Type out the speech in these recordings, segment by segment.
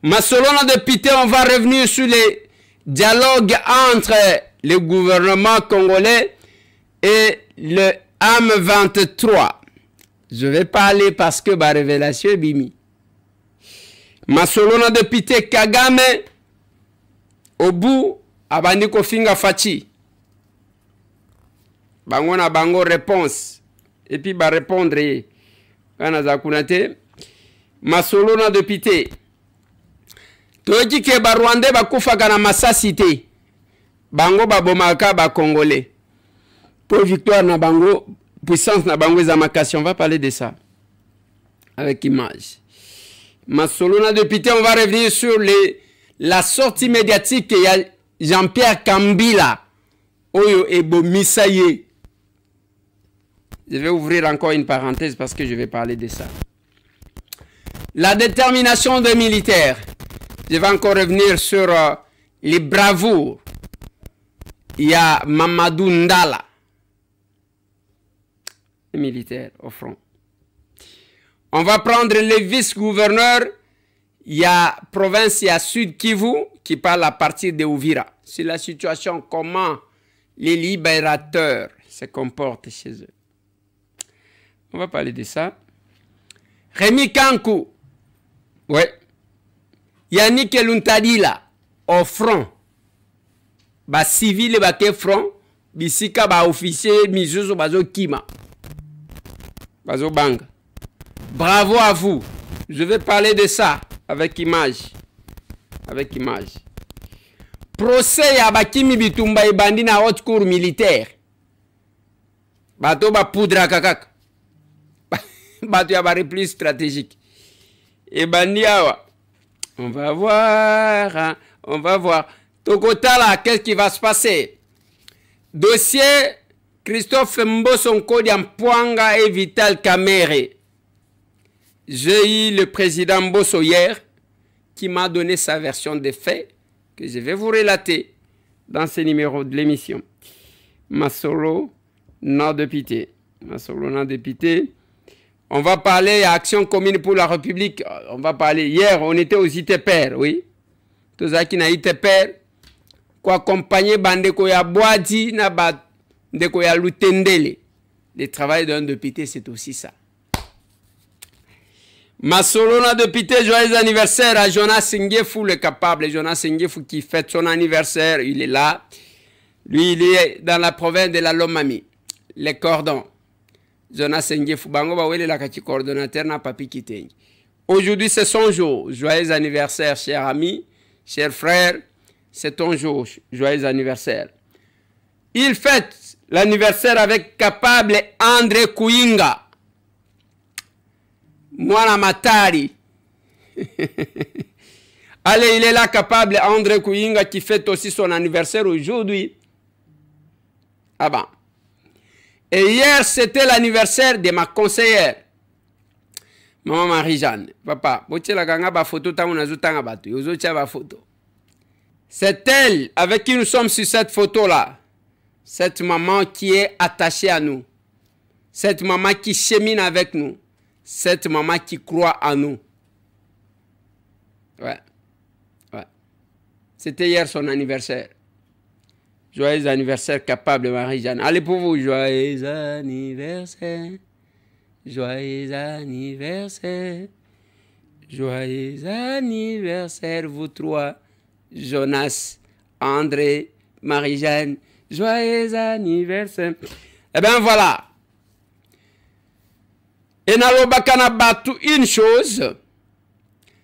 Mais selon nos députés, on va revenir sur les dialogues entre le gouvernement congolais et le M23. Je ne vais pas aller parce que ma révélation est bimi. Mais selon nos députés, Kagame, au bout, abandi kofinga fachi. Bango na bango réponse. Et puis ba répondre. Kana za kunate. Mais selon nos députés, toki ke ba Rwandais ba kufaka na masasi te. Bango ba bomaka ba Congolais. Pour victoire na bango, puissance na bango zamakasi, on va parler de ça. Avec image. Mais selon nos députés, on va revenir sur la sortie médiatique qu'il y a Jean-Pierre Kambila. Oyo Ebo Misaye. Je vais ouvrir encore une parenthèse parce que je vais parler de ça. La détermination des militaires. Je vais encore revenir sur les bravoures. Il y a Mamadou Ndala. Les militaires au front. On va prendre les vice-gouverneurs. Il y a province, il y a Sud Kivu qui parle à partir de Uvira. C'est la situation, comment les libérateurs se comportent chez eux. On va parler de ça. Rémi Kankou. Ouais. Yannick Eluntadila au front. Ba civil ba ke front. Bisika ba officier mizuzo bazo kima. Bazo bang. Bravo à vous. Je vais parler de ça avec image. Avec image. Procès à Bakimi Bitumba et Bandi na haute cour militaire. Bato ba poudra kakak. Bato ya bari plus stratégique. Et Bandi awa. On va voir. Hein, on va voir. Tokotala, qu'est-ce qui va se passer? Dossier Christophe Mboso Nkodiam Pwanga et Vital Kamere. J'ai eu le président Mboso hier qui m'a donné sa version des faits que je vais vous relater dans ce numéro de l'émission. Masolo, non député. Masolo, non député. On va parler à Action commune pour la République. On va parler. Hier, on était aux ITPR, oui. Tous ceux qui n'ont ITPR, quoi accompagner Bandeko ya Boadi, na Bandeko ya Lutendele. Le travail d'un député, c'est aussi ça. Masolona député, joyeux anniversaire à Jonas Ngefou, le capable. Jonas Ngefou qui fête son anniversaire, il est là. Lui, il est dans la province de la Lomami. Les cordons. Jonas Ngefou, bango bawele la kati coordonnateur na papi kitengi. Aujourd'hui, c'est son jour. Joyeux anniversaire, cher ami, cher frère. C'est ton jour. Joyeux anniversaire. Il fête l'anniversaire avec capable André Kouinga. Mwana Matari. Allez, il est là capable, André Kouinga, qui fête aussi son anniversaire aujourd'hui. Ah bon. Et hier, c'était l'anniversaire de ma conseillère. Maman Marie-Jeanne. Papa, c'est elle avec qui nous sommes sur cette photo-là. Cette maman qui est attachée à nous. Cette maman qui chemine avec nous. Cette maman qui croit en nous. Ouais. Ouais. C'était hier son anniversaire. Joyeux anniversaire capable Marie-Jeanne. Allez pour vous. Joyeux anniversaire. Joyeux anniversaire. Joyeux anniversaire vous trois. Jonas, André, Marie-Jeanne. Joyeux anniversaire. Eh bien voilà. Et nalobakana batu une chose.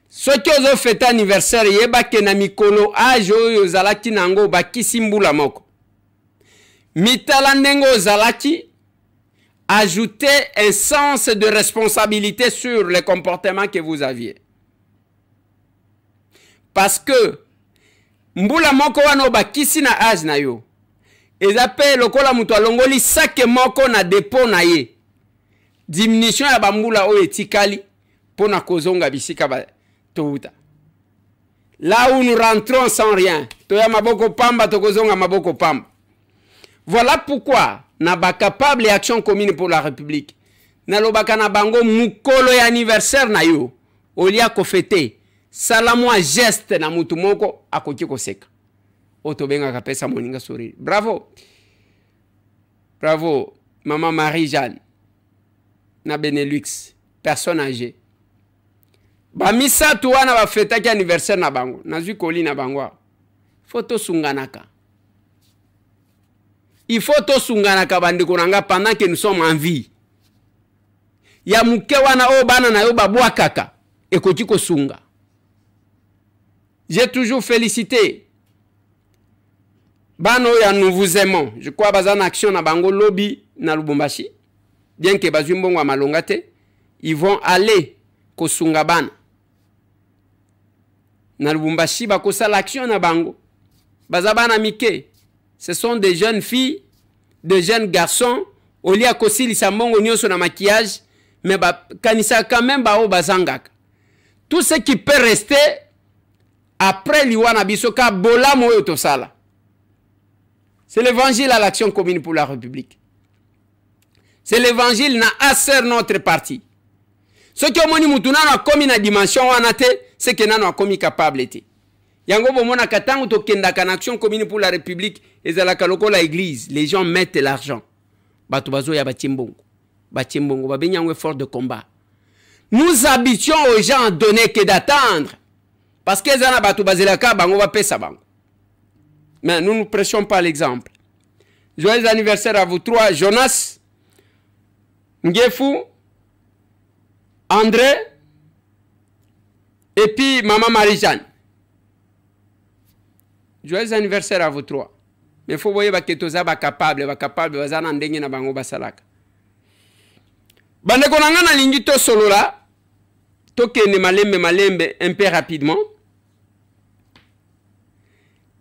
Ceux qui ont fait anniversaire, yeba kena mikolo ajo yozalaki nango bakisi mbula moko. Mitala nengo zalaki, ajoutez un sens de responsabilité sur les comportements que vous aviez. Parce que mbula moko wano bakisi na age na yo. Ezape lokola mutu alongoli sake moko na dépôt na ye. Diminution ya bambula o etikali pona kozonga bisika ba touta. Là où nous rentrons sans rien, toya maboko pamba tokozonga maboko pamba. Voilà pourquoi na ba capable action commune pour la République. Na lobaka na bango mukolo ya anniversaire na yo, olia ko fêter, sala mwa geste na mutu moko akoki koseka. Oto benga kapesa moninga sourire. Bravo. Bravo, maman Marie-Jeanne. Na Benelux, personne âgée. Ba misa tuwana ba feta ki anniversaire na bango. Nazui koli na bango. Photo sunganaka. Il faut to sunganaka bandeko nanga pendant que nous sommes en vie. Ya muke wana o bana na yo babwa kaka. Ekoti ko sunga. J'ai toujours félicité. Bano ya nous vous aimons. Je crois bazan action na bango lobby na Lubumbashi. Bien que bazui mbongo wa malongate, ils vont aller ko sunga bana. Na Lubumbashi ba ko sala action na bango. Bazabana mike. Ce sont des jeunes filles, des jeunes garçons. Au lieu de si sambongo nyoso na maquillage, mais kanisa quand même ba o bazangak. Tout ce qui peut rester après liwana bisoka bola moyo to sala. C'est l'évangile à l'action commune pour la République. C'est l'évangile na aser notre parti. Ce qui omoni mutuna na komi na dimension wanate, c'est que nano komi capable été. Yango bomona katangu to kendaka na action commune pour la République ezalaka lokola église, les gens mettent l'argent. Bato bazo ya batimbongo. Batimbongo babenyango effort de combat. Nous habitions aux gens à donner que d'attendre. Parce que zana bato bazelaka bango ba pesa bango. Mais nous ne prêchons pas l'exemple. Joyeux anniversaire à vous trois, Jonas, Ngefu, André et puis maman Marie-Jeanne. Joyeux anniversaire à vous trois. Mais il faut voir que tous sont capables, bazana ndenge na bango basalaka. Bande konanga na lingi to solo la, to kene malembe un peu rapidement.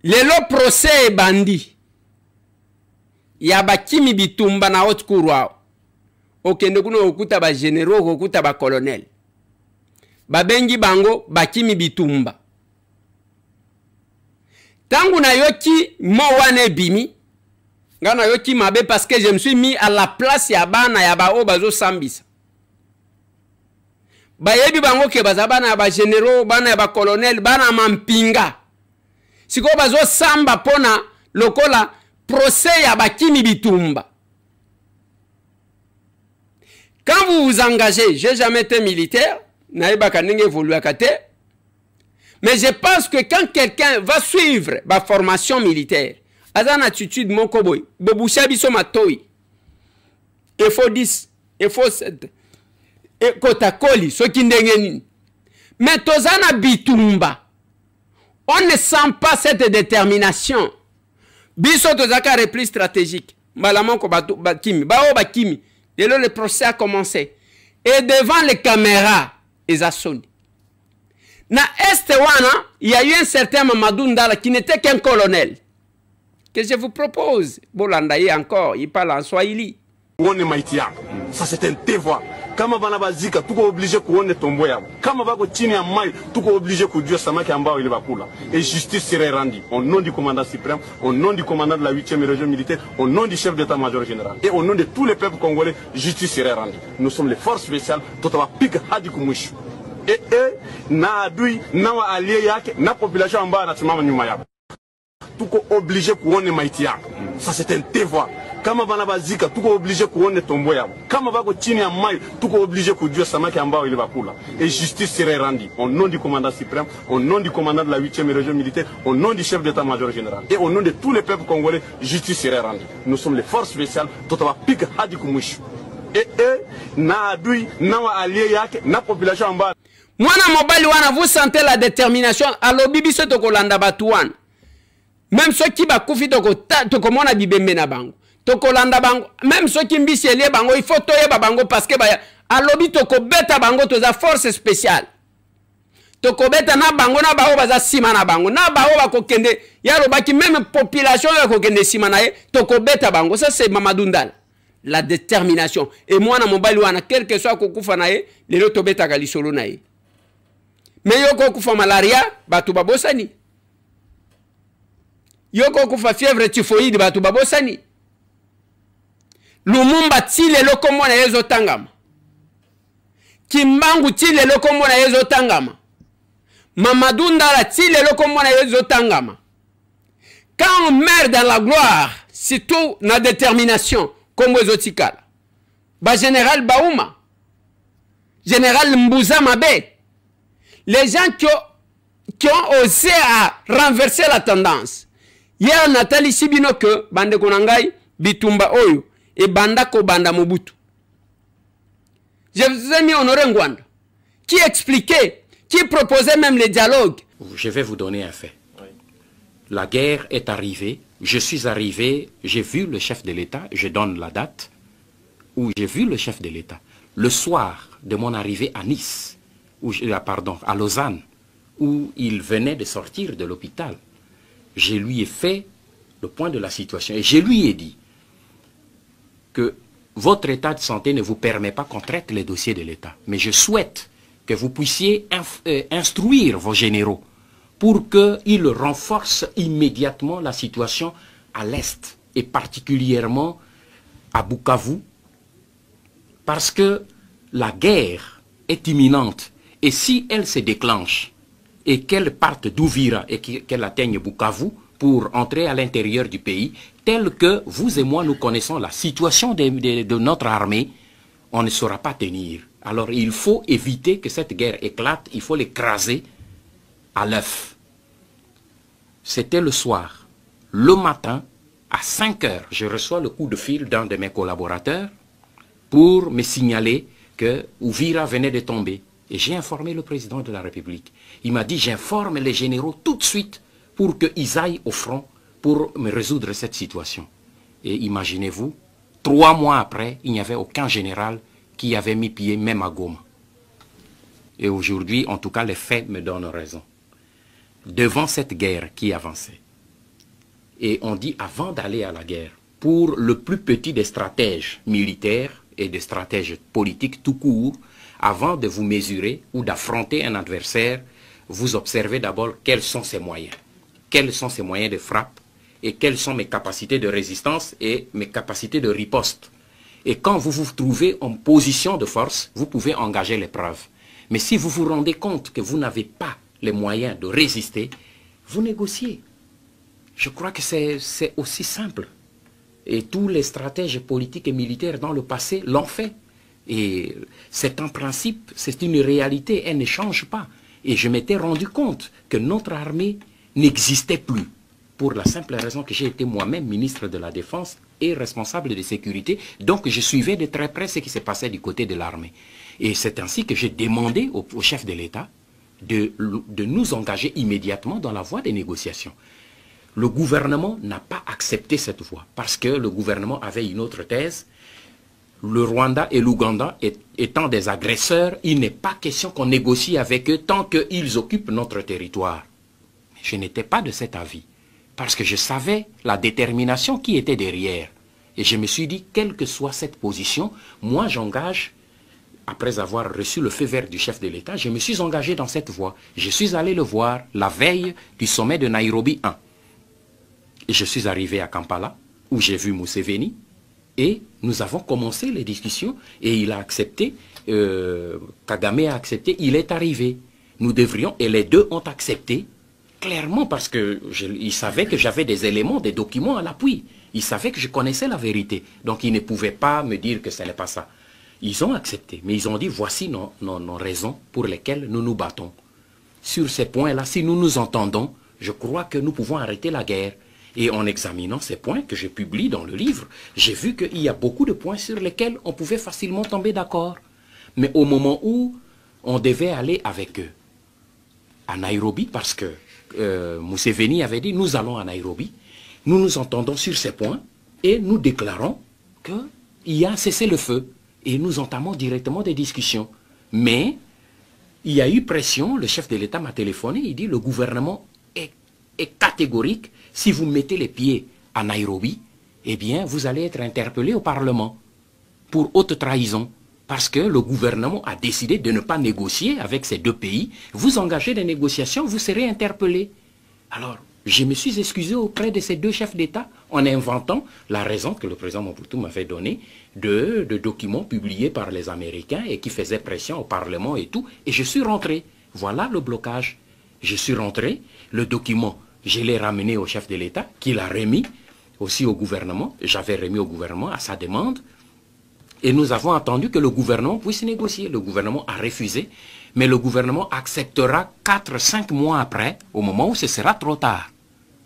Lelo procès bandi. Ya bakimi bitumba na haute cour wao. Okende kuno okuta ba généraux, okuta ba colonel. Babengi bango bakimi bitumba. Tangu na yoki mo wane bimi. Ngana yoki mabe parce que je me suis mis à la place ya bana ya ba o bazo sambisa. Ba yebi bango ke bazabana ya ba généraux, bana ya ba colonel, bana mampinga. Siko bazo samba pona lokola procès ya bakimi bitumba. Quand vous vous engagez, j'ai jamais été militaire, naïba kanenge évolué à kate. Mais je pense que quand quelqu'un va suivre ma formation militaire, azan attitude mon koboy, bobusha biso matoi. Il faut 10, il faut 7. Et kotakoli, so kindengeni. Mais tozana bitumba. On ne sent pas cette détermination. Biso tozaka repli stratégique. Malaman ko bakimi, bao bakimi. Dès lors le procès a commencé. Et devant les caméras, ils ont sonné. Na Este wana, il y a eu un certain Mamadou Ndala qui n'était qu'un colonel. Que je vous propose. Bolandaye encore, il parle en Swahili. Ça c'est un devoir. Kama bana bazika tuko obligé kuone tombo yabo. Kama bako chini ya mai tuko obligé kujua samaki ambao ile bakula. Et justice serait rendue au nom du commandant suprême, au nom du commandant de la 8e région militaire, au nom du chef d'état-major général et au nom de tous les peuples congolais, justice serait rendue. Nous sommes les forces spéciales totaba piga hadi kumwisho. Et na adui na wa allié yake na population ambao anasimama nyuma yabo. Tuko obligé kuone maiti yako. Ça c'est un devoir. Kama bana bazika tuko obligé kuone tombo yabo. Kama bako chini ya mai tuko obligé kujua samaki ambao ile bakula. Et justice serait rendue au nom du commandant suprême, au nom du commandant de la 8e région militaire, au nom du chef d'état-major général et au nom de tous les peuples congolais, justice serait rendue. Nous sommes les forces spéciales totaba piga hadi kumwisho. Et na adui na wa allié yake na population ambao Mwana mobali wana, vous sentez la détermination. Alo bibi so toko landa batuan. Même ceux qui bakufi toko mona bibembe na bango. Toko landa bango. Même ceux qui mbisi elie bango, il faut toye bango parce que alo bi toko beta bango toza force spéciale. Toko beta na bango na bao baza sima na bango. Na bao bako kende yalo baki même population yako kende sima na ye toko beta bango. Ça c'est Mamadou Ndala. La détermination. Et moi na mobali wana quel que soit kokufa na ye, lelo to beta gali solo na ye. Mais yoko kufa malaria, batu babosani. Yoko kufa fièvre typhoïde, batu babosani. Lumumba tile loko mwana yezo tangama. Kimbangu tile loko mwana yezo tangama. Mamadou Ndala ti lelo komona yezo tangama. Quand on meurt dans la gloire, c'est tout na détermination comme Zotikala. Ba général Baouma, général Mbouza Mabé, les gens qui ont osé à renverser la tendance. Hier Nathalie Sibino que bande konangai bitumba oyo et banda ko banda Mobutu. Je vous ai mis Honoré Ngwanda qui expliquait, qui proposait même les dialogues. Je vais vous donner un fait. La guerre est arrivée, je suis arrivé, j'ai vu le chef de l'État, je donne la date où j'ai vu le chef de l'État. Le soir de mon arrivée à Nice, à Lausanne, où il venait de sortir de l'hôpital, je lui ai fait le point de la situation et je lui ai dit que votre état de santé ne vous permet pas qu'on traite les dossiers de l'État. Mais je souhaite que vous puissiez instruire vos généraux pour qu'ils renforcent immédiatement la situation à l'Est et particulièrement à Bukavu, parce que la guerre est imminente et si elle se déclenche et qu'elle parte d'Ouvira et qu'elle atteigne Bukavu pour entrer à l'intérieur du pays, tel que vous et moi nous connaissons la situation de notre armée, on ne saura pas tenir. Alors il faut éviter que cette guerre éclate, il faut l'écraser à l'œuf. C'était le soir. Le matin, à 5 heures, je reçois le coup de fil d'un de mes collaborateurs pour me signaler que Ouvira venait de tomber. Et j'ai informé le président de la République. Il m'a dit, j'informe les généraux tout de suite pour qu'ils aillent au front pour me résoudre cette situation. Et imaginez-vous, 3 mois après, il n'y avait aucun général qui avait mis pied même à Goma. Et aujourd'hui, en tout cas, les faits me donnent raison. Devant cette guerre qui avançait, et on dit avant d'aller à la guerre, pour le plus petit des stratèges militaires et des stratèges politiques tout court, avant de vous mesurer ou d'affronter un adversaire, vous observez d'abord quels sont ses moyens. Quels sont ses moyens de frappe et quelles sont mes capacités de résistance et mes capacités de riposte. Et quand vous vous trouvez en position de force, vous pouvez engager l'épreuve. Mais si vous vous rendez compte que vous n'avez pas les moyens de résister, vous négociez. Je crois que c'est aussi simple. Et tous les stratèges politiques et militaires dans le passé l'ont fait. Et c'est un principe, c'est une réalité, elle ne change pas. Et je m'étais rendu compte que notre armée n'existait plus. Pour la simple raison que j'ai été moi-même ministre de la Défense et responsable de sécurité. Donc je suivais de très près ce qui se passait du côté de l'armée. Et c'est ainsi que j'ai demandé au chef de l'État de nous engager immédiatement dans la voie des négociations. Le gouvernement n'a pas accepté cette voie parce que le gouvernement avait une autre thèse. Le Rwanda et l'Ouganda étant des agresseurs, il n'est pas question qu'on négocie avec eux tant qu'ils occupent notre territoire. Mais je n'étais pas de cet avis parce que je savais la détermination qui était derrière. Et je me suis dit, quelle que soit cette position, moi j'engage. Après avoir reçu le feu vert du chef de l'État, je me suis engagé dans cette voie. Je suis allé le voir la veille du sommet de Nairobi 1. Et je suis arrivé à Kampala, où j'ai vu Museveni, et nous avons commencé les discussions, et il a accepté, Kagame a accepté, il est arrivé. Nous devrions, et les deux ont accepté, clairement, parce qu'ils savaient que j'avais des éléments, des documents à l'appui. Ils savaient que je connaissais la vérité. Donc ils ne pouvaient pas me dire que ce n'est pas ça. Ils ont accepté, mais ils ont dit, voici nos raisons pour lesquelles nous nous battons. Sur ces points-là, si nous nous entendons, je crois que nous pouvons arrêter la guerre. Et en examinant ces points que je publie dans le livre, j'ai vu qu'il y a beaucoup de points sur lesquels on pouvait facilement tomber d'accord. Mais au moment où on devait aller avec eux à Nairobi, parce que Museveni avait dit, nous allons à Nairobi, nous nous entendons sur ces points et nous déclarons qu'il y a un cessez-le-feu. Et nous entamons directement des discussions. Mais il y a eu pression, le chef de l'État m'a téléphoné, il dit le gouvernement est catégorique, si vous mettez les pieds à Nairobi, eh bien vous allez être interpellé au Parlement pour haute trahison. Parce que le gouvernement a décidé de ne pas négocier avec ces deux pays. Vous engagez des négociations, vous serez interpellé. Alors, je me suis excusé auprès de ces deux chefs d'État en inventant la raison que le président Mobutu m'avait donnée de documents publiés par les Américains et qui faisaient pression au Parlement et tout. Et je suis rentré. Voilà le blocage. Je suis rentré, le document, je l'ai ramené au chef de l'État, qui l'a remis aussi au gouvernement. J'avais remis au gouvernement à sa demande. Et nous avons attendu que le gouvernement puisse négocier. Le gouvernement a refusé, mais le gouvernement acceptera 4-5 mois après, au moment où ce sera trop tard.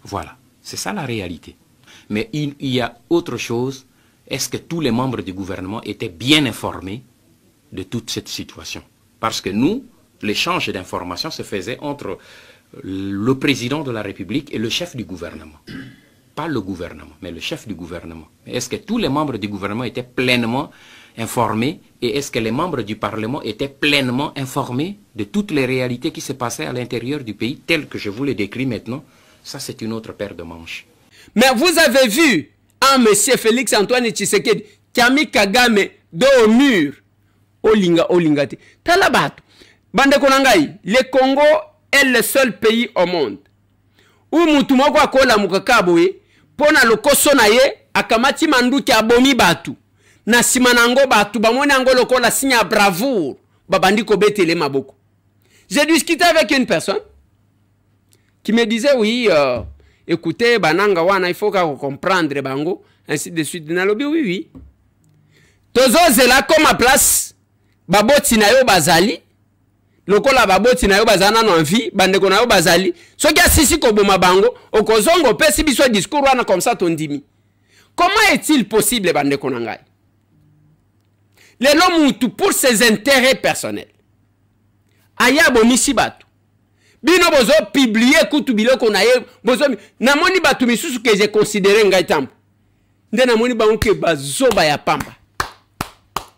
Voilà, c'est ça la réalité. Mais il y a autre chose. Est-ce que tous les membres du gouvernement étaient bien informés de toute cette situation? Parce que nous, l'échange d'informations se faisait entre le président de la République et le chef du gouvernement. Pas le gouvernement, mais le chef du gouvernement. Est-ce que tous les membres du gouvernement étaient pleinement informés et est-ce que les membres du Parlement étaient pleinement informés de toutes les réalités qui se passaient à l'intérieur du pays, telles que je vous les décris maintenant? Ça, c'est une autre paire de manches. Mais vous avez vu un monsieur Félix Antoine Tshisekedi qui a mis Kagame dos au mur. Olinga te. Talabato. Bande konangai, le Congo est le seul pays au monde où mutumoko akola mukakaboye pona lokoso na ye akamati manduki abomi batu. Na simanango batu bamone ango lokola signe bravoure babandiko betele maboko. J'ai discuté avec une personne qui me disait oui écoutez bananga wana il faut comprendre bango ainsi de suite na lobi oui. Tozo zela comme à place baboti na yo bazali lokola baboti na yo bazana no envie bandeko na yo bazali soki asisi ko boma bango okozongo pesi biso discours wana comme ça tondimi. Comment est-il possible bandeko na ngai? Lelo mutu pour ses intérêts personnels aya bonisi batu bino bozo publier kutu biloko na ye bozo namoni batu misusu que j'ai considéré ngai tambo nde namoni bango ke bazoba ya pamba.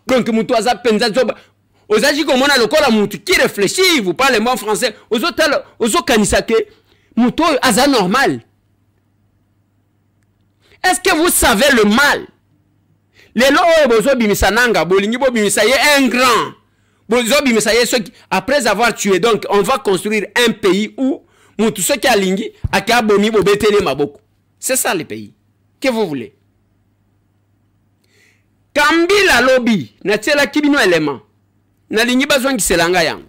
Donc mutu aza penza zoba ozaji komona lokola mutu qui réfléchit, vous parlez bon français ozo kanisa ke mutu aza normal. Est-ce que vous savez le mal? Lelo bozo bimisa nanga bolingi bo bimisa ye un grand bozo bimisa ye soki après avoir tué. Donc on va construire un pays où mutu soki alingi akabomi bo betele maboko. C'est ça le pays. Que vous voulez? Kambila lobby na tiela kibino élément na lingi bazwangi selanga yango.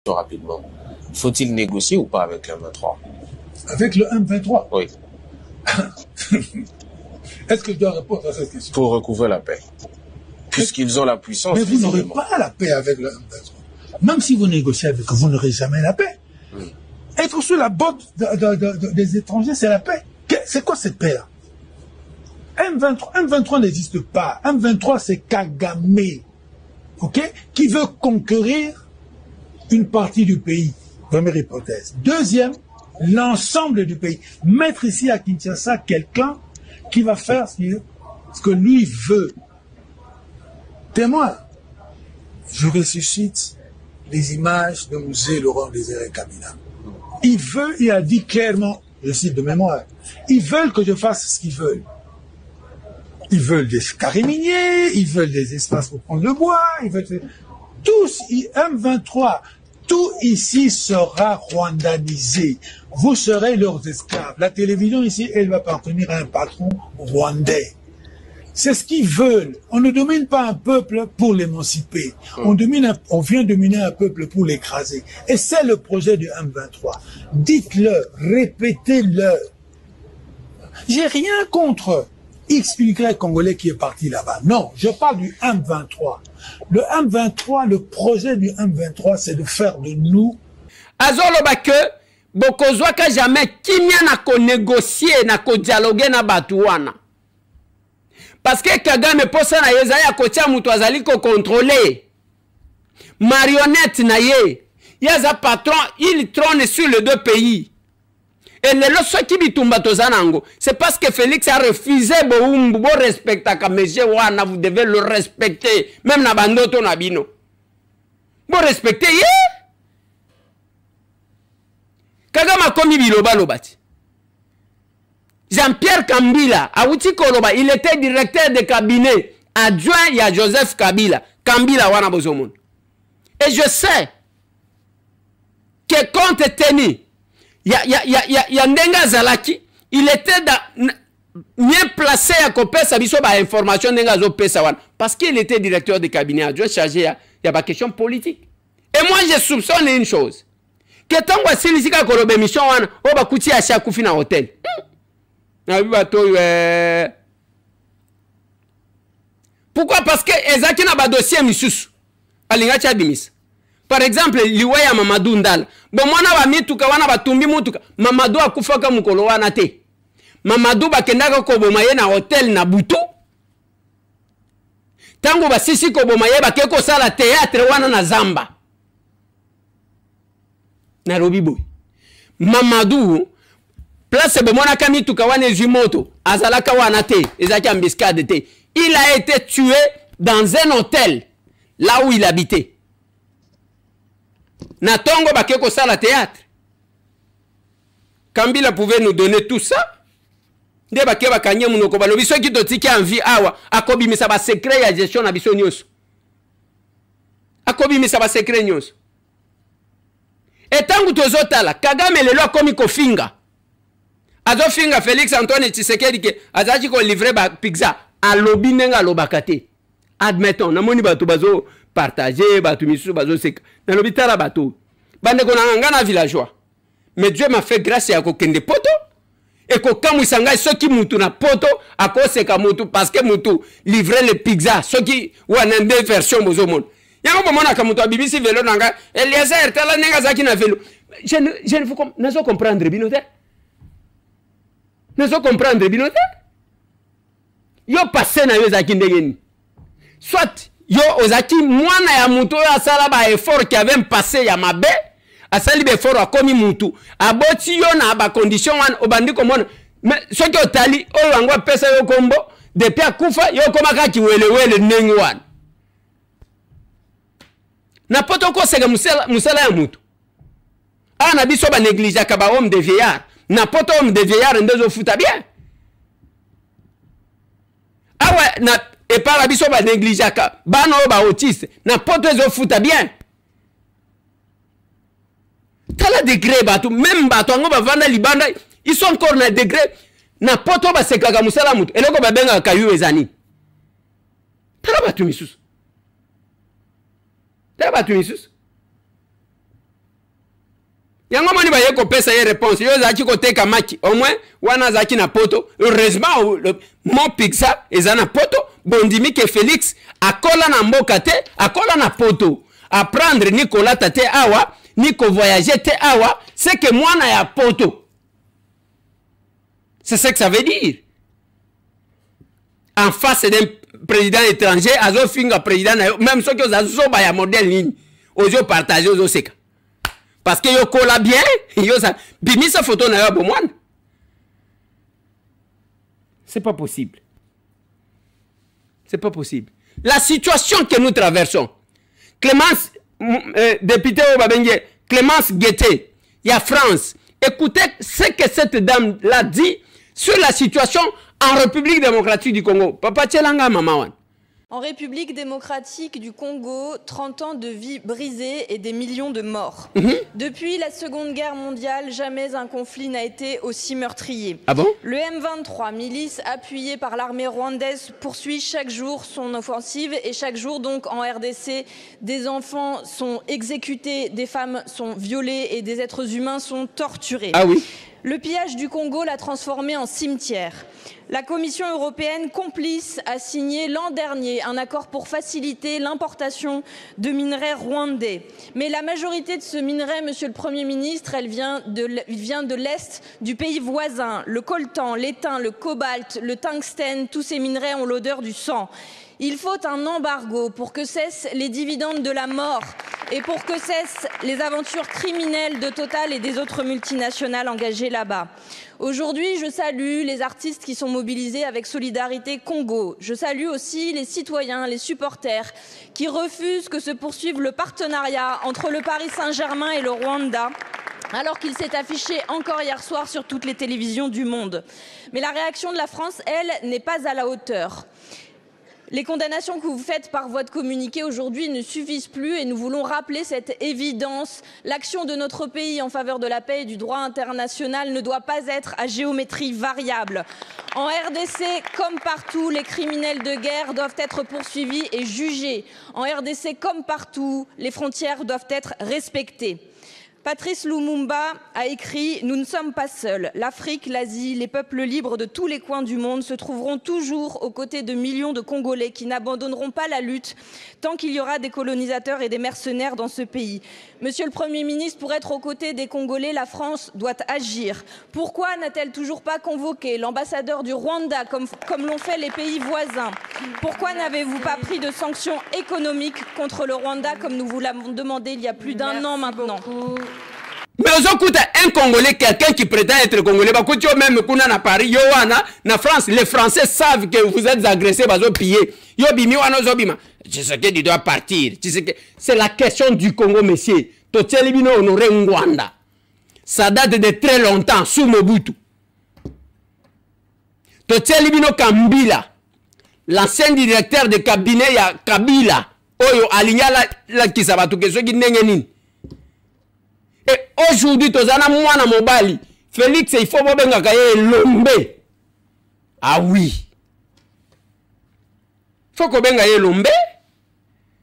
Rapidement, faut-il négocier ou pas avec le M23? Avec le M23? Oui. Est-ce que je dois répondre à cette question? Pour recouvrer la paix. Puisqu'ils ont la puissance. Mais vous n'aurez pas la paix avec le M23. Même si vous négociez avec eux, vous n'aurez jamais la paix. Être sous la botte des étrangers, c'est la paix. C'est quoi cette paix-là? M23 n'existe pas. M23, c'est Kagame, ok, qui veut conquérir une partie du pays. Première hypothèse. Deuxième, l'ensemble du pays. Mettre ici à Kinshasa quelqu'un qui va faire ce que lui veut. Témoin, je ressuscite les images de musée Laurent Désiré Kabila. Il a dit clairement, je cite de mémoire, ils veulent que je fasse ce qu'ils veulent. Ils veulent des cariminiers, ils veulent des espaces pour prendre le bois, ils veulent... Tous, M23, tout ici sera rwandanisé. Vous serez leurs esclaves. La télévision ici, elle va appartenir à un patron rwandais. C'est ce qu'ils veulent. On ne domine pas un peuple pour l'émanciper. On vient dominer un peuple pour l'écraser. Et c'est le projet du M23. Dites-le, répétez-le. J'ai rien contre XY Congolais qui est parti là-bas. Non, je parle du M23. Le M23, le projet du M23, c'est de faire de nous... Azoloba que bokozwaka jamais kimia na ko négocier na ko dialoguer na batuwana. Parce que Kagame posa na yezaya kotia mutu azali ko contrôler. Marionnette na ye. Yaza patron, il trône sur les deux pays. Et le ce qui bitumba tozanango, c'est parce que Félix a refusé bo respecter Kameje wana, vous devez le respecter. Même na bandoto na bino. Bo respecter ye. Kagame komi biloba lobati. Jean-Pierre Kambila, Awuti Koloba, il était directeur de cabinet adjoint à Joseph Kabila. Kambila wana bozomon. Et je sais que compte tenu ya Ndenga Zalaki, il était bien placé à kopesa biso ba information Ndenga zo pesa wana parce qu'il était directeur de cabinet adjoint chargé ya ba question politique. Et moi je soupçonne une chose, ke tango asilisi kaka koloba émission wana oyo bakuti asi akufi na hotel nayebi bato oyo pourquoi parce que ezalaki na badossier misusu alingaki abimisa par exemple liwa ya Mamadou Ndala bomwana bamituka wana batumbi mutuka Mamadou akufaka mukolo wana te Mamadou bakendaka koboma ye na hotel na butu tango basisi koboma ye bake kosala théâtre wana na zamba na Robiboy Mamadou place bomonaka mituka wana ezwi moto azalaka wana te ezaki embuscade te il a été tué dans un hôtel là où il habitait na tongo bake kosala théâtre Kambila pouvait nous donner tout ça nde bake bakanye munoko balobi soki totiki envie awa akobimisa ba secret ya gestion na biso nyonso akobimisa ba secret nyonso etangu tozotala Kagame lelo akomi kofinga azofinga Félix Antoine Tshisekedi ke azaki ko livrer ba pizza alobi nenga alobaka te admettons namoni bato bazo partager bato misusu bazo seka nalobi tala bato bandeko na ngana villageois mais Dieu m'a fait grâce ya kokende poto et kokamwisa ngai soki mutu na poto akoseka mutu parce que mutu livrer le pizza soki wana nde version bozomona yango bomonaka mutu abibisi velo nanga Eliezer tala nenga zaki na velo je ne vous nazo comprendre bino te nazo comprendre bino te yo passé na yo zaki ndengeni soit yo ozaki mwana ya mutu oyo asala ba effort qui avait passé ya mabe asali be effort akomi mutu aboti yo na ba condition wana obandi komona soki otali oyo yango apesa yo kombo depuis akufa yo komaka kiwelewele ndenge wana na poto koseka musala ya mutu ana biso ba négligeaka ba homme de vieillard na poto homme de vieillard ndezo futa bien awa na epara biso ba négligeaka bana o ba autiste na poto ezo futa bien tala degré bato même bato ango bavanda libanda ils sont encore na degré na poto ba sekaka musala mutu eloko babenga kayu ezani tala bato misusu yango moni ba yeko pesa ye réponse yo zaki koteka maki au moins wana zaki na poto heureusement mon pizza ezana poto bondimi ke Félix akola na mboka te akola na poto apprendre Nicolas tate awa Nico voyager te awa c'est que mwana ya poto c'est ce que ça veut dire en face d'un président étranger azo finga président même ceux qui ont ba ya modèle ligne ozo partager ozo seka parce que yo kola bien yo ça bimi sa photo na yo bomwana c'est pas possible la situation que nous traversons Clémence député au Babenge Clémence Guetté il y a France écoutez ce que cette dame l'a dit sur la situation en République démocratique du Congo. Papa Tchelanga Mamawan. En République démocratique du Congo, 30 ans de vie brisée et des millions de morts. Depuis la Seconde Guerre mondiale, jamais un conflit n'a été aussi meurtrier. Ah bon? Le M23, milice appuyée par l'armée rwandaise, poursuit chaque jour son offensive et chaque jour donc en RDC, des enfants sont exécutés, des femmes sont violées et des êtres humains sont torturés. Ah oui. Le pillage du Congo l'a transformé en cimetière. La Commission européenne, complice, a signé l'an dernier un accord pour faciliter l'importation de minerais rwandais. Mais la majorité de ce minerai, Monsieur le Premier ministre, elle vient de l'Est du pays voisin. Le coltan, l'étain, le cobalt, le tungstène, tous ces minerais ont l'odeur du sang. Il faut un embargo pour que cessent les dividendes de la mort et pour que cessent les aventures criminelles de Total et des autres multinationales engagées là-bas. Aujourd'hui, je salue les artistes qui sont mobilisés avec Solidarité Congo. Je salue aussi les citoyens, les supporters qui refusent que se poursuive le partenariat entre le Paris Saint-Germain et le Rwanda, alors qu'il s'est affiché encore hier soir sur toutes les télévisions du monde. Mais la réaction de la France, elle, n'est pas à la hauteur. Les condamnations que vous faites par voie de communiqué aujourd'hui ne suffisent plus et nous voulons rappeler cette évidence. L'action de notre pays en faveur de la paix et du droit international ne doit pas être à géométrie variable. En RDC, comme partout, les criminels de guerre doivent être poursuivis et jugés. En RDC, comme partout, les frontières doivent être respectées. Patrice Lumumba a écrit « Nous ne sommes pas seuls. L'Afrique, l'Asie, les peuples libres de tous les coins du monde se trouveront toujours aux côtés de millions de Congolais qui n'abandonneront pas la lutte tant qu'il y aura des colonisateurs et des mercenaires dans ce pays. » Monsieur le Premier ministre, pour être aux côtés des Congolais, la France doit agir. Pourquoi n'a-t-elle toujours pas convoqué l'ambassadeur du Rwanda comme l'ont fait les pays voisins? Pourquoi n'avez-vous pas pris de sanctions économiques contre le Rwanda comme nous vous l'avons demandé il y a plus d'1 an maintenant? Mais aujourd'hui, un Congolais, quelqu'un qui prétend être Congolais, même à Paris, na France, les Français savent que vous êtes agressés, vous pillés. Tu sais que tu dois partir. C'est la question du Congo, monsieur. Ça date de très longtemps, sous Mobutu. Totielibino Kambila, l'ancien directeur de cabinet ya Kabila, Oyo Alinya la Kisabatu, que ceux qui n'engagent. Et aujourd'hui, tozana mwana mobali, Félix, il faut bobenga kaye lombe. Ah oui. Faut qu'on benga ye lombe.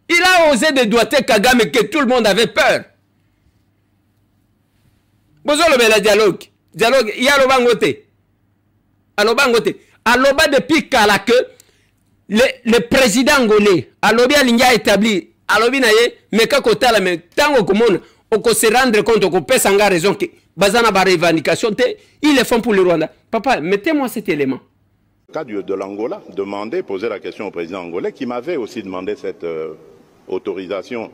Il a osé dédouaner Kagame que tout le monde avait peur. Bozo le bela dialogue. Dialogue, il y a le bangote. Alobangote. Aloba depuis kala que le président angolais, alobi alinga établi, alobi naye, meka kotala me tango komona. On se rendre compte qu'on peut s'en raison que bazana ba revendication ils le font pour le Rwanda. Papa, mettez-moi cet élément. Le cas de l'Angola, poser la question au président angolais qui m'avait aussi demandé cette autorisation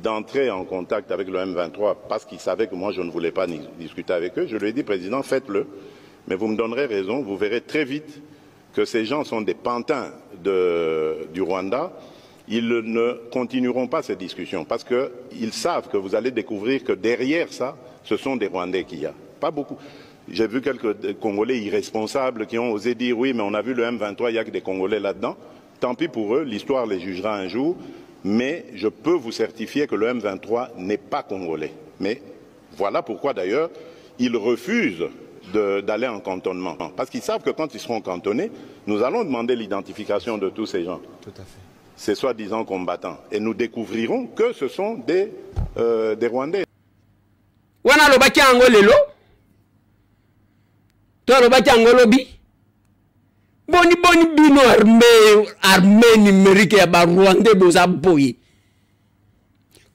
d'entrer en contact avec le M23 parce qu'il savait que moi je ne voulais pas discuter avec eux. Je lui ai dit, président, faites-le, mais vous me donnerez raison, vous verrez très vite que ces gens sont des pantins du Rwanda. Ils ne continueront pas ces discussions parce qu'ils savent que vous allez découvrir que derrière ça, ce sont des Rwandais qu'il y a. Pas beaucoup. J'ai vu quelques Congolais irresponsables qui ont osé dire oui, mais on a vu le M23, il n'y a que des Congolais là-dedans. Tant pis pour eux, l'histoire les jugera un jour. Mais je peux vous certifier que le M23 n'est pas congolais. Mais voilà pourquoi d'ailleurs, ils refusent d'aller en cantonnement. Parce qu'ils savent que quand ils seront cantonnés, nous allons demander l'identification de tous ces gens. Tout à fait. Ces soi-disant combattants. Et nous découvrirons que ce sont des Rwandais. Wana lobaki angolelo. Toi lobaki angolobi. Boni bino armée numérique ya ba Rwandais boza boye.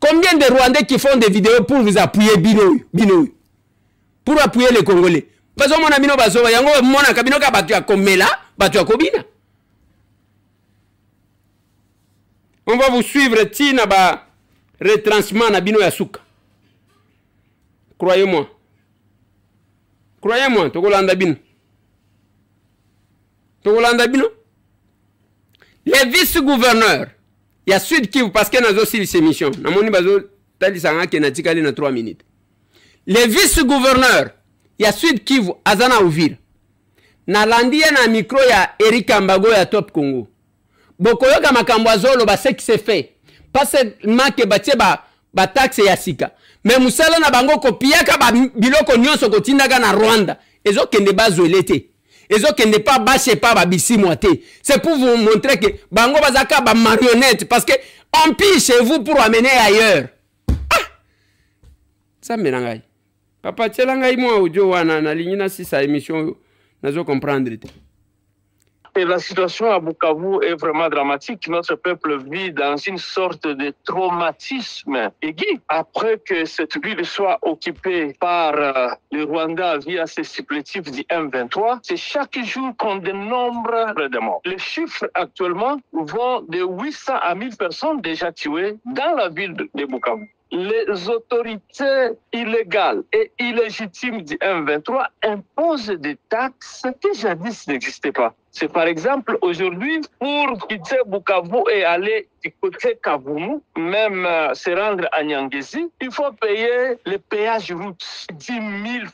Combien de Rwandais qui font des vidéos pour vous appuyer bino? Pour appuyer les Congolais. Parce que mon ami no bazo yango mona kabino ka batu ya komela, batu ya kobina. On va vous suivre tina ba retranchement na bino ya suka. Croyez-moi. Croyez-moi, tokolanda bino. Tokolanda bino. Les vice-gouverneurs, il y a Sud Kivu parce que nazo aussi ces missions. Na moni bazo tali sanga ke na tikali na 3 minutes. Les vice-gouverneurs, il y a Sud Kivu azana Uvira. Na landia na micro ya Eric Ambago ya Top Congo. Bokoyoka makambo azolo ba ce qui se fait. Pas seulement que batie ba taxe ya sika. Mais musala na bango kopiaka ba biloko nyonso kotindaka na Rwanda. Ezo kende bazwelete. Ezo kende pas bache pas ba bisimwate. C'est pour vous montrer que bango bazaka ba marionnette parce que on pille chez vous pour amener ailleurs. Ah! Ça menangai. Papa tchelangai moi audio wana na ligne na si sa émission nazo comprendre. Et la situation à Bukavu est vraiment dramatique. Notre peuple vit dans une sorte de traumatisme aigu. Après que cette ville soit occupée par le Rwanda via ses supplétifs du M23, c'est chaque jour qu'on dénombre de morts. Les chiffres actuellement vont de 800 à 1000 personnes déjà tuées dans la ville de Bukavu. Les autorités illégales et illégitimes du M23 imposent des taxes qui jadis n'existaient pas. C'est par exemple aujourd'hui, pour quitter Bukavu et aller du côté Kavumu, même se rendre à Nyangezi, il faut payer le péage route, 10 000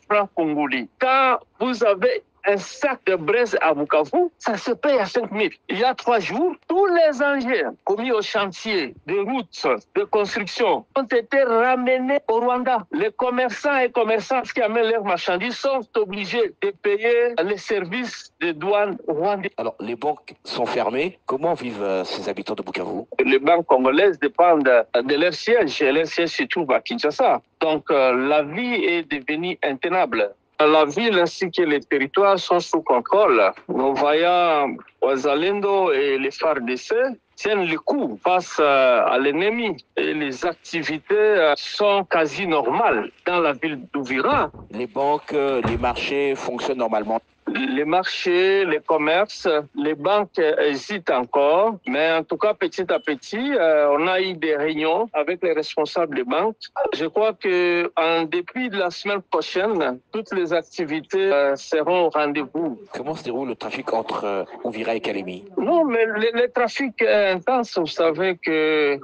francs congolais. Quand vous avez un sac de braise à Bukavu, ça se paye à 5 000. Il y a 3 jours, tous les engins commis au chantier de routes, de construction, ont été ramenés au Rwanda. Les commerçants et commerçantes qui amènent leurs marchandises sont obligés de payer les services de douane rwandais. Alors, les banques sont fermées. Comment vivent ces habitants de Bukavu? Les banques congolaises dépendent de leur siège. Et leur siège se trouve à Kinshasa. Donc, la vie est devenue intenable. La ville ainsi que les territoires sont sous contrôle. Nos voyants Wazalendo et les FARDC tiennent le coup face à l'ennemi. Et les activités sont quasi normales dans la ville d'Ouvira. Les banques, les marchés fonctionnent normalement. Les marchés, les commerces, les banques hésitent encore, mais en tout cas, petit à petit, on a eu des réunions avec les responsables des banques. Je crois que depuis la semaine prochaine, toutes les activités seront au rendez-vous. Comment se déroule le trafic entre Ouvira et Kalemi? Non, mais le trafic est intense. Vous savez que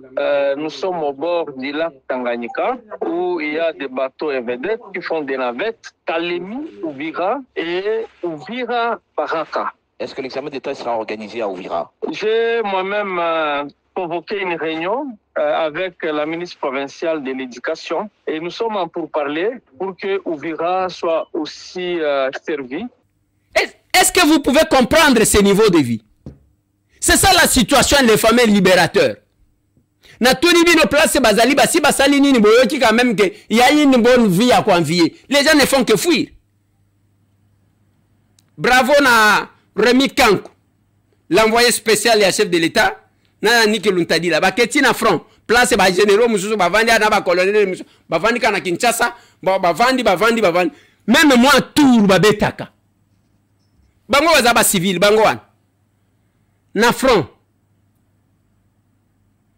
nous sommes au bord du lac Tanganyika, où il y a des bateaux et vedettes qui font des navettes. Kalemi, Ouvira et Ouvira Baraka. Est-ce que l'examen d'État sera organisé à Ouvira? J'ai moi-même convoqué une réunion avec la ministre provinciale de l'Éducation et nous sommes en pourparlers pour que Ouvira soit aussi servi. Est-ce que vous pouvez comprendre ce niveau de vie? C'est ça la situation des familles libérateurs. Na tuni bino place bazali basi basali nini boyoki quand même que il y a une bonne vie à convier. Les gens ne font que fuir. Bravo na Rémi Kankou, l'envoyé spécial et chef de l'État. Na Niki Luntadi là, ba keti na front, place ba généraux mususu ba vandi na ba colonel mususu, ba vandi kana Kinshasa, ba vandi. Même moi tour ba betaka. Bango baza ba civil bango wan. Na front.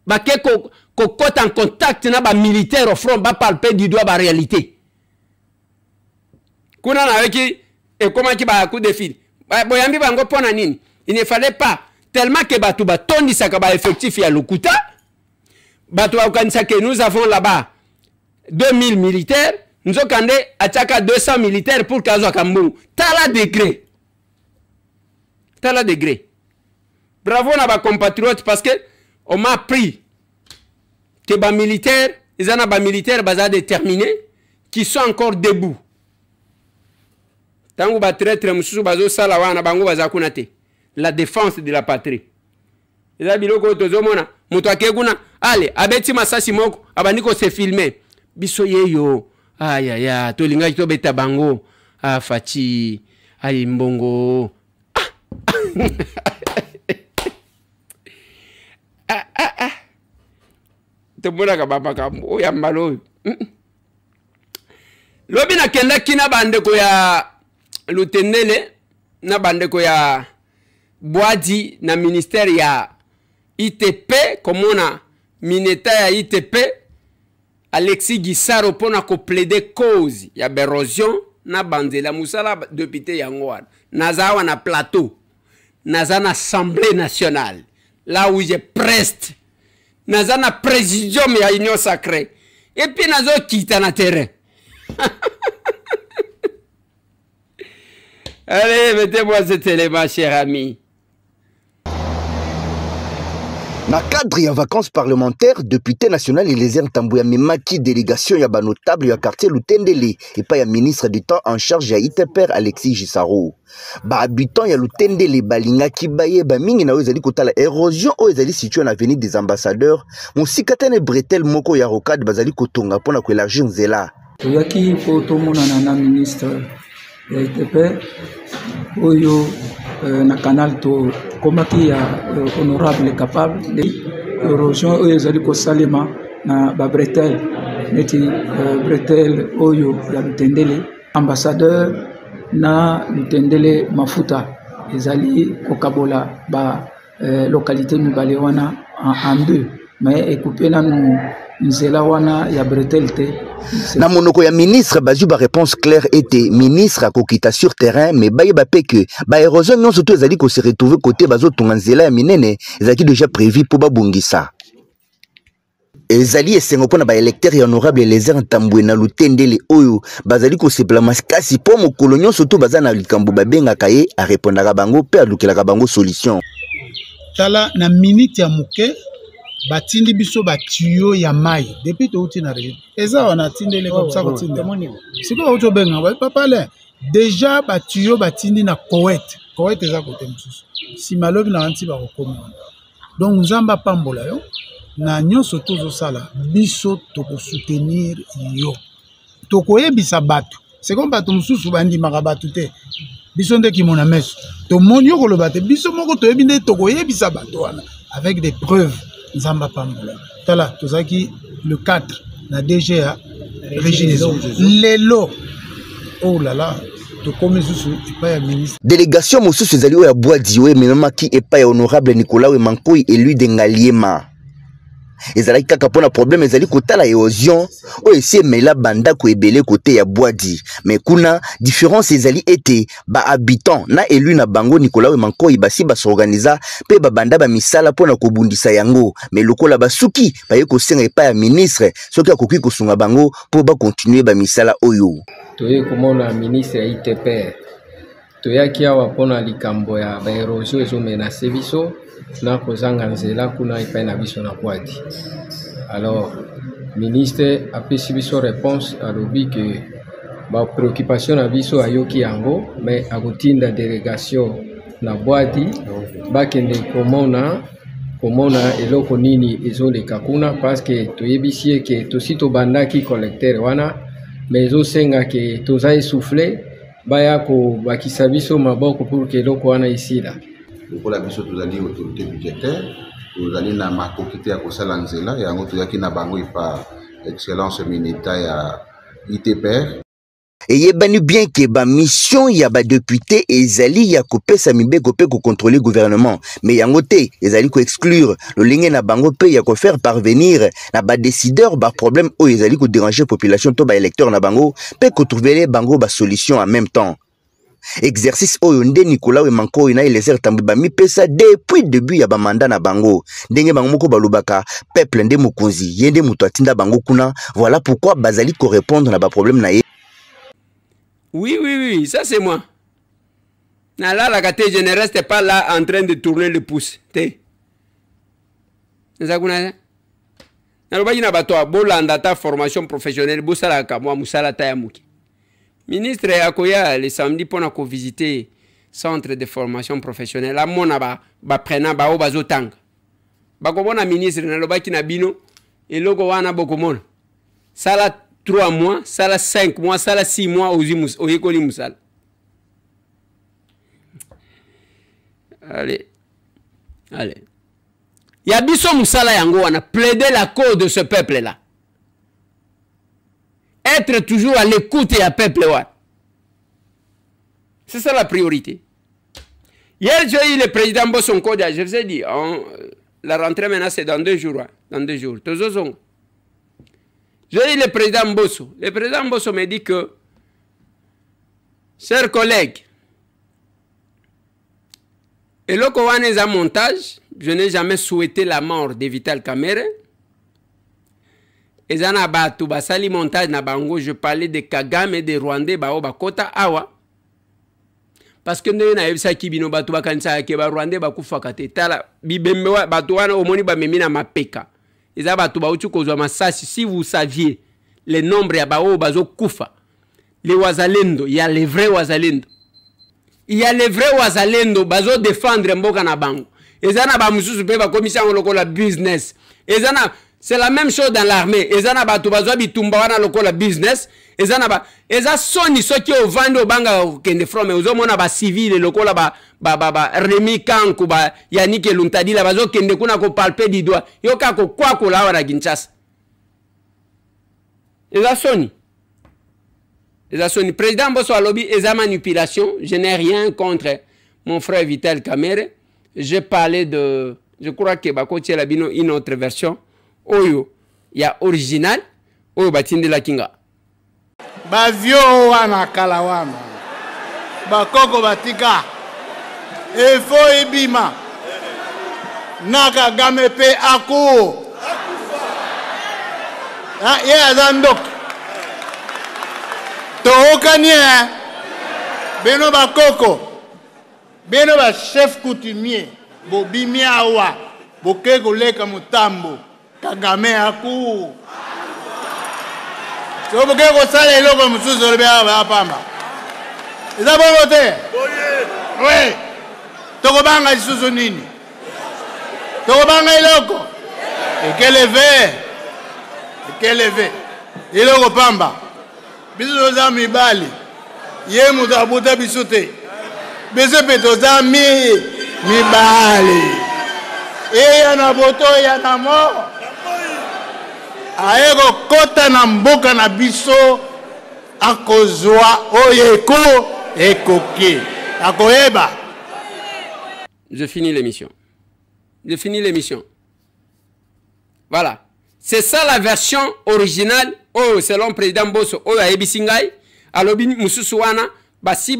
Ba ke ko cote en contact na ba militaire au front ba palper du doigt ba réalité. Kuna na weki et comment qui ba coup de fil. Boyambi bango pona nini. Il ne fallait pas tellement que batu ba tondi saka ba effectif ya Lukuta. Batu ba kanisa que nous avons là-bas 2000 militaires, nous okande ataka 200 militaires pour kazo kambu. Tala degré. Bravo na ba compatriotes parce que on m'a appris que les militaires, ils ont des militaires déterminés qui sont encore debout. Tangu ba traître mususu bazo sala wana bango bazakuna te. La défense de la patrie. Eza biloko tozomona muto akeguna ale abeti masasi moko abaniko se filmer. Biso yeyo aya tolinga to beta bango fachi ay mbongo. Tebona ka baba ka oya malo. Lobi na kenda kina bandeko ya Lutendele na bandeko ya Boadi na ministère ya ITP komona mineta ya ITP Alexis Gisaro pona ko plaider cause ya érosion na banzela musala député yangoan nazawa na plateau nazana assemblée nationale là où je preste nazana présidium ya union sacrée et puis nazo kita na terrain. Allez, mettez-moi cet élément, cher ami. Na cadre ya vacances parlementaires, député national Eliezer Tambouya memaki délégation ya ba notable ya quartier Lutendele et pas ya ministre du temps en charge ya ITPR Alexis Gisaro. Ba habitant ya Lutendele balinga kibaye ba mingi na ezali kotala érosion o ezali situé na avenue des ambassadeurs. Musikatane bretel moko ya rocade bazali kotonga pona ko élargir nzela. Toyaki poto monana na ministre ya ITPR oyo na canal to komaki ya honorable capable de érosion oyo ezali kosalema na ba bretel neti bretel oyo ya Lutendele ambassadeur na Lutendele mafuta ezali kokabola ba localité mibale wana en deux mais écoupé na nous nzela wana ya bretel te. Na monoko ya ministre bazu ba réponse claire était ministre akokita sur terrain mais baye ba peke ba érosion non surtout ezali ko se retrouver côté bazo tonga nzela ya minene ezaki déjà prévu pour ba bongisa. ezali esengo mpona baélecteur ya honorable Eliezer Ntambwe na Lutendele oyo bazali kosepela makasi mpo mokolo nyonso to baza na likambo babengaka ye arépondaka bango mpe alukelaka bango solution. Tala na minute ya moke batindi biso batuyo ya mai depuis touti na région eza wana tindele comme ça kotinda siko auto benga ba papale déjà batuyo batindi na Koweït eza côté mususu si malobi na anti ba kokoma donc nzamba pambola yo na nyonso tozo sala biso toko soutenir yo toko yebisa bato c'est comme bato mususu bandi makabatu te biso nde ki mona meso to moni yo koloba te biso moko to yebi nde toko yebisa bato wana avec des preuves nzamba pambola tala tozaki le 4 na DGA Régineso lelo oh là là to comme susu pas ya ministre délégation mosusu ezali oyo ya Bwadi oyo ememaki epai ya honorable Nicolas Wemankoi élu de Ngaliema ezalaki kaka mpona problème ezali kotala érosion oyo esi emela bandako ebele kote ya Bwadi mais kuna différence ezali ete ba-habitant na élu na bango Nicolas Wemankoi basi basorganiza mpe babanda bamisala mpona kobundisa yango mais lokola basuki baye kosenga epai ya ministre soki akoki kosunga bango mpo bakontinue bamisala oyo. Toye komona ministre ya ITPR toyaki awa mpona likambo ya baérosio ezomenase biso na kozanga nzela kuna epai na biso na Bwadi. Alors ministre apesi biso réponse alobi ke ba préoccupation na biso ayoki yango mais akotinda délégation na Bwadi bakende komona eloko nini ezoleka kuna parce que toyebisi eke tosi tobandaki collecteur wana mais ezosenga ke toza essoufflé baya kobakisa biso maboko pour ke eloko wana esila. Lokola biso tozali autorité budgétaire tozali na makokite ya kosala nzela yango toyaki na bango epa excellence minita ya ITPR. Eyebani bien que ba mission ya ba député ezali ya kopesa mibeko pe ko contrôler gouvernement mais yango te ezali ko exclure le lenge na bango pe ya ko faire parvenir na ba décideur ba problème o ezali ko déranger population to ba électeur na bango pe ko trouver bango ba solution en même temps. Exercice oyo nde Nicolas Wemankoi na Eliezer Ntambwe bami pesa depuis début ya ba mandat na bango ndenge bango moko balobaka peuple nde mokonzi yende muto atinda bango kuna voilà pourquoi bazali ko répondre na ba problème na ye. Oui, ça c'est moi. Là, la gâté, je ne reste pas là en train de tourner le pouce. C'est ça qu'on a. Bolanda formation professionnelle, Bosala Kamwa Moussala Tayamuki. Ministre Akoya, le samedi, pour nous visiter centre de formation professionnelle. La monaba, prena ba obazotang. Bakobona ministre, nalobaki na bino, et logo wana bokomon. Sala 3 mois, ça la 5 mois, ça la 6 mois aux écoles Moussal. Allez. Il y a Bisso Moussala Yango, on a plaidé la cause de ce peuple-là. Être toujours à l'écoute et à peuple. C'est ça la priorité. Hier, j'ai eu le président Bosson Kodia, je vous ai dit, la rentrée maintenant c'est dans 2 jours. Dans 2 jours. J'ai eu le président Bosso. Le président Bosso me dit que, chers collègues, et le Kowanez à montage, je n'ai jamais souhaité la mort de Vital Kamerhe. Et zana batu basali montage na bango, je parlais de Kagame et de Rwandais bao bakota awa. Parce que nous na yebisa kibino batu bakanisa ke ba Rwandais bakufa kate. Tala bibembe batu wana omoni ba memina mapeka. Si vous saviez le nombre ya bao bazo kufa, les wazalendo, il y a les vrais wazalendo. Il y a les vrais wazalendo bazo défendre mboka na bango. Ezana ba mususu pe ba commission lokola business. Ezana c'est la même chose dans l'armée. Ezana ba to bazo bitumba wana lokola business. Ezana ba eza soni soki o vando banga kende from ozo mona ba civil lokola ba Remi Kanku ba Yannick Luntadila bazo kende kuna ko palper du doigt yoka ko kwa ko la wana Kinshasa. Eza soni président Bosso alobi eza manipulation. Je n'ai rien contre mon frère Vital Kamerhe. J'ai parlé de, je crois que bakoti la bino une autre version oyo ya original oyo batindi la kinga bavio wana kala wana bakoko batika efo ebima na Kagame pe ako ye aza ndoko tookani bino bakoko bino bachef coutumier bobimi awa boke koleka motambo Kagame aku so boke kosala eloko mosusu olobi awa apamba eza bongo te oui tokobanga lisusu nini tokobanga eloko ekeleve eloko pamba biso toza mibali ye moto abuta biso te biso mpe toza mibali eya na boto eya na moko aye kokota na mboka na biso akozwa oyo ekoki akoyeba. Je finis l'émission. Voilà. C'est ça la version originale. Oh, selon le président Bosso, oh, à Ebisingai, alobi mususuana, si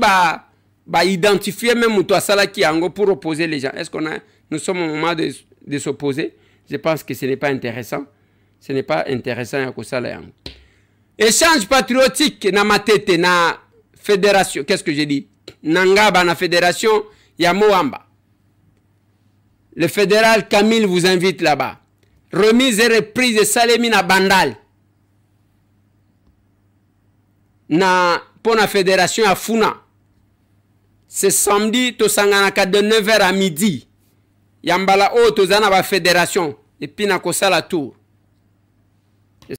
identifier même Moutoua Salaki Ango pour opposer les gens. Est-ce nous sommes au moment de s'opposer? Je pense que ce n'est pas intéressant. Ce n'est pas intéressant à Kosala. Échange patriotique na matete na fédération. Qu'est-ce que j'ai dit? Nangaba na fédération Yamoamba. Le fédéral Camille vous invite là-bas. Remise et reprise de Salemina Bandal. Pour la fédération à Funa. C'est samedi, Tosanganaka de 9h à midi. Yambala O, Tozana la fédération. Et puis, na Kosa la tour.